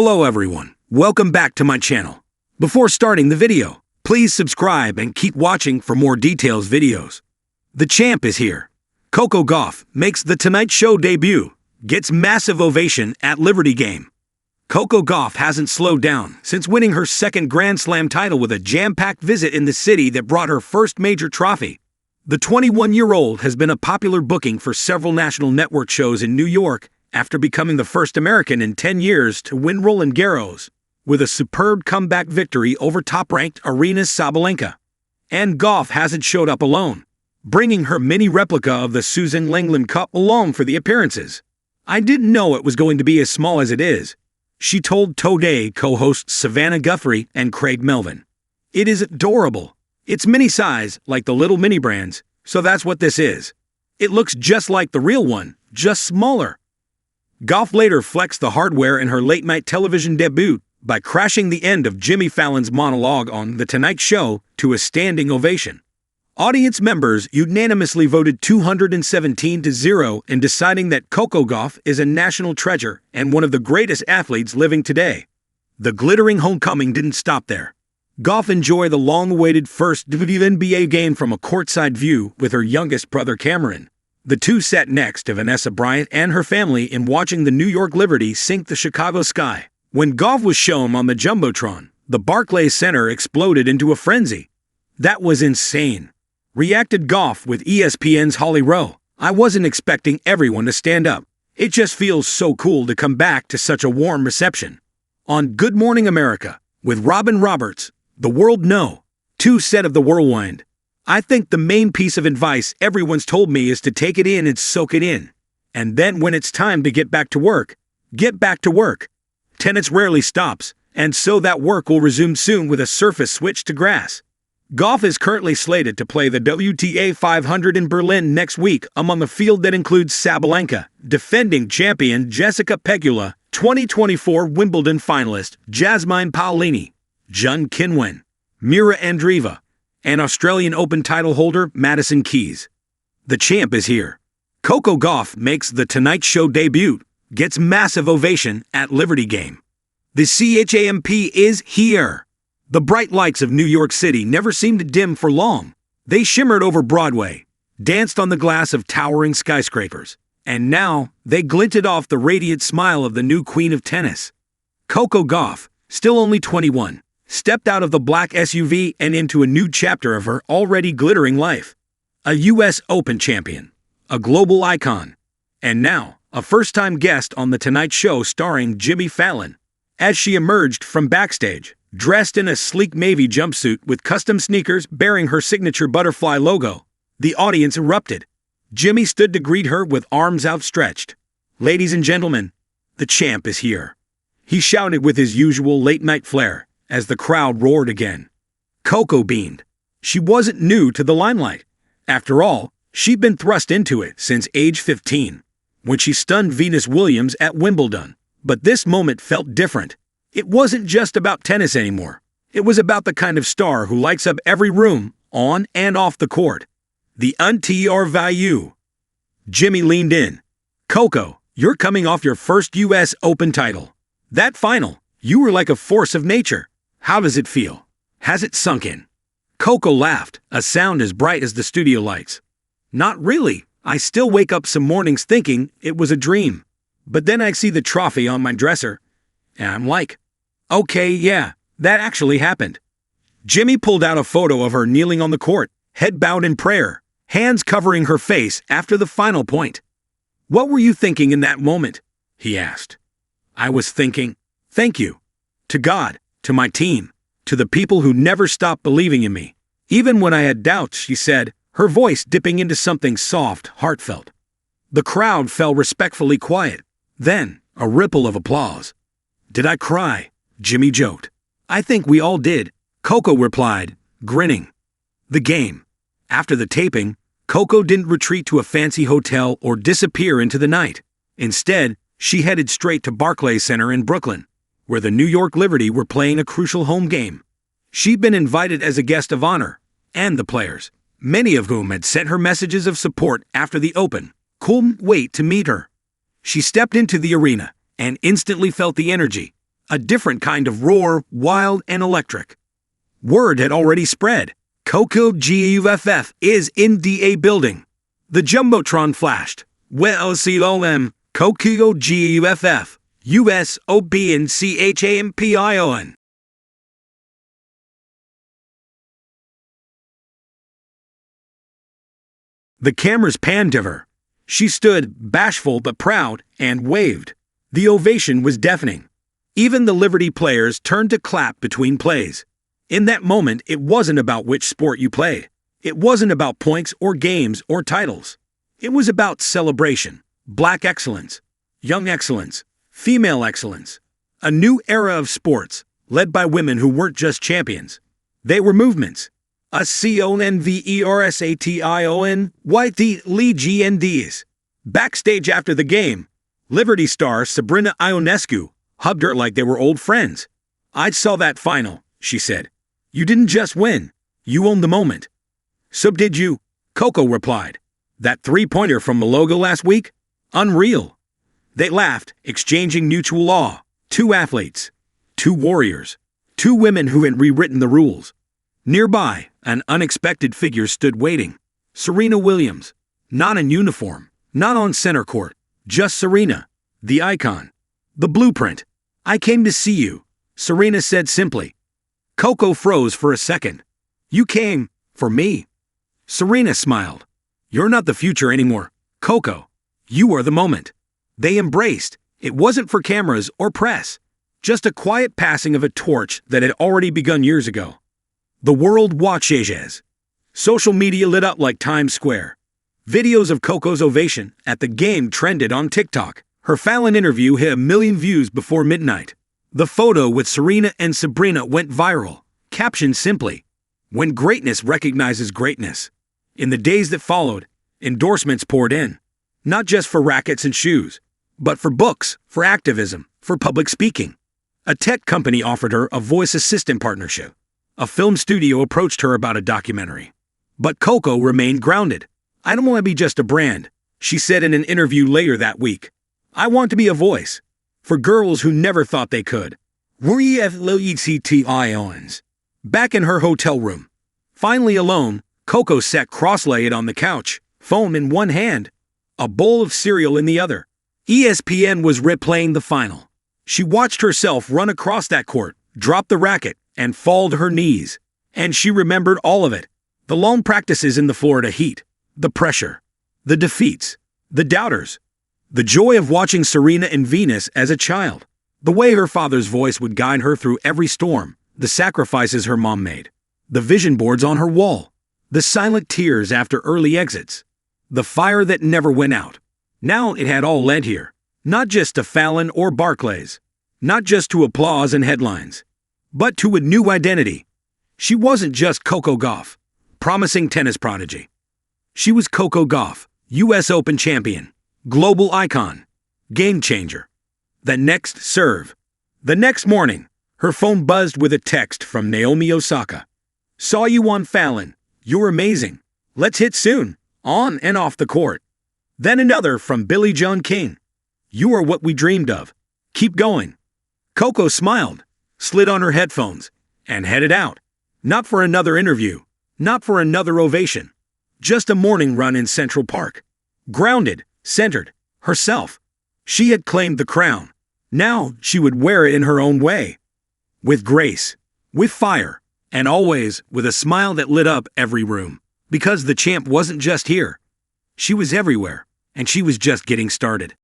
Hello everyone, welcome back to my channel. Before starting the video, please subscribe and keep watching for more details videos. The champ is here. Coco Gauff makes the Tonight Show debut, gets massive ovation at Liberty Game. Coco Gauff hasn't slowed down since winning her second Grand Slam title with a jam-packed visit in the city that brought her first major trophy. The 21-year-old has been a popular booking for several national network shows in New York after becoming the first American in 10 years to win Roland Garros, with a superb comeback victory over top-ranked Aryna Sabalenka. And Gauff hasn't showed up alone, bringing her mini replica of the Susan Langland Cup along for the appearances. "I didn't know it was going to be as small as it is," she told Today co-hosts Savannah Guthrie and Craig Melvin. "It is adorable. It's mini-size, like the little mini brands, so that's what this is. It looks just like the real one, just smaller." Gauff later flexed the hardware in her late-night television debut by crashing the end of Jimmy Fallon's monologue on The Tonight Show to a standing ovation. Audience members unanimously voted 217-0 in deciding that Coco Gauff is a national treasure and one of the greatest athletes living today. The glittering homecoming didn't stop there. Gauff enjoyed the long-awaited first WNBA game from a courtside view with her youngest brother Cameron. The two sat next to Vanessa Bryant and her family in watching the New York Liberty sink the Chicago Sky. When Gauff was shown on the Jumbotron, the Barclays Center exploded into a frenzy. "That was insane," reacted Gauff with ESPN's Holly Rowe. "I wasn't expecting everyone to stand up. It just feels so cool to come back to such a warm reception." On Good Morning America, with Robin Roberts, the world know, too said of the whirlwind, "I think the main piece of advice everyone's told me is to take it in and soak it in. And then when it's time to get back to work, get back to work. Tennis rarely stops, and so that work will resume soon with a surface switch to grass." Gauff is currently slated to play the WTA 500 in Berlin next week among a field that includes Sabalenka, defending champion Jessica Pegula, 2024 Wimbledon finalist Jasmine Paolini, Jun Qinwen, Mira Andreeva, and Australian Open title holder Madison Keys. The champ is here. Coco Gauff makes the Tonight Show debut, gets massive ovation at Liberty Game. The champ is here. The bright lights of New York City never seemed to dim for long. They shimmered over Broadway, danced on the glass of towering skyscrapers, and now they glinted off the radiant smile of the new queen of tennis. Coco Gauff, still only 21, stepped out of the black SUV and into a new chapter of her already glittering life. A U.S. Open champion, a global icon, and now a first-time guest on The Tonight Show starring Jimmy Fallon. As she emerged from backstage, dressed in a sleek navy jumpsuit with custom sneakers bearing her signature butterfly logo, the audience erupted. Jimmy stood to greet her with arms outstretched. "Ladies and gentlemen, the champ is here," he shouted with his usual late-night flair as the crowd roared again. Coco beamed. She wasn't new to the limelight. After all, she'd been thrust into it since age 15, when she stunned Venus Williams at Wimbledon. But this moment felt different. It wasn't just about tennis anymore. It was about the kind of star who lights up every room, on and off the court. The value. Jimmy leaned in. "Coco, you're coming off your first U.S. Open title. That final, you were like a force of nature. How does it feel? Has it sunk in?" Coco laughed, a sound as bright as the studio lights. "Not really. I still wake up some mornings thinking it was a dream. But then I see the trophy on my dresser, and I'm like, okay, yeah, that actually happened." Jimmy pulled out a photo of her kneeling on the court, head bowed in prayer, hands covering her face after the final point. "What were you thinking in that moment?" he asked. "I was thinking, thank you. To God, to my team, to the people who never stopped believing in me. Even when I had doubts," she said, her voice dipping into something soft, heartfelt. The crowd fell respectfully quiet. Then, a ripple of applause. "Did I cry?" Jimmy joked. "I think we all did," Coco replied, grinning. The game. After the taping, Coco didn't retreat to a fancy hotel or disappear into the night. Instead, she headed straight to Barclays Center in Brooklyn, where the New York Liberty were playing a crucial home game. She'd been invited as a guest of honor, and the players, many of whom had sent her messages of support after the Open, couldn't wait to meet her. She stepped into the arena and instantly felt the energy, A different kind of roar, wild and electric. Word had already spread. Coco Gauff is in the building. The Jumbotron flashed. Well, Coco Gauff, US Open Champion. The cameras panned to her. She stood, bashful but proud, and waved. The ovation was deafening. Even the Liberty players turned to clap between plays. In that moment, it wasn't about which sport you played. It wasn't about points or games or titles. It was about celebration, black excellence, young excellence, female excellence. A new era of sports, led by women who weren't just champions. They were movements. A conversation, white legends. Backstage after the game, Liberty star Sabrina Ionescu hugged her like they were old friends. "I saw that final," she said. "You didn't just win, you owned the moment." "So did you," Coco replied. "That three-pointer from Maloga last week? Unreal." They laughed, exchanging mutual awe. Two athletes, two warriors, two women who had rewritten the rules. Nearby, an unexpected figure stood waiting. Serena Williams. Not in uniform, not on center court, just Serena, the icon, the blueprint. "I came to see you," Serena said simply. Coco froze for a second. "You came for me?" Serena smiled. "You're not the future anymore, Coco. You are the moment." They embraced. It wasn't for cameras or press, just a quiet passing of a torch that had already begun years ago. The world watches. Social media lit up like Times Square. Videos of Coco's ovation at the game trended on TikTok. Her Fallon interview hit 1 million views before midnight. The photo with Serena and Sabrina went viral, captioned simply, "When greatness recognizes greatness." In the days that followed, endorsements poured in, not just for rackets and shoes, but for books, for activism, for public speaking. A tech company offered her a voice assistant partnership. A film studio approached her about a documentary. But Coco remained grounded. "I don't want to be just a brand," she said in an interview later that week. "I want to be a voice for girls who never thought they could." Back in her hotel room, finally alone, Coco sat cross-legged on the couch, phone in one hand, a bowl of cereal in the other. ESPN was replaying the final. She watched herself run across that court, drop the racket, and fall to her knees. And she remembered all of it. The long practices in the Florida heat, the pressure, the defeats, the doubters, the joy of watching Serena and Venus as a child, the way her father's voice would guide her through every storm, the sacrifices her mom made, the vision boards on her wall, the silent tears after early exits, the fire that never went out. Now it had all led here, not just to Fallon or Barclays, not just to applause and headlines, but to a new identity. She wasn't just Coco Gauff, promising tennis prodigy. She was Coco Gauff, US Open champion, global icon, game changer. The next serve. The next morning, her phone buzzed with a text from Naomi Osaka. "Saw you on Fallon. You're amazing. Let's hit soon, on and off the court." Then another from Billie Jean King. "You are what we dreamed of. Keep going." Coco smiled, slid on her headphones, and headed out. Not for another interview, not for another ovation. Just a morning run in Central Park. Grounded, centered, herself. She had claimed the crown. Now she would wear it in her own way. With grace, with fire, and always with a smile that lit up every room. Because the champ wasn't just here. She was everywhere, and she was just getting started.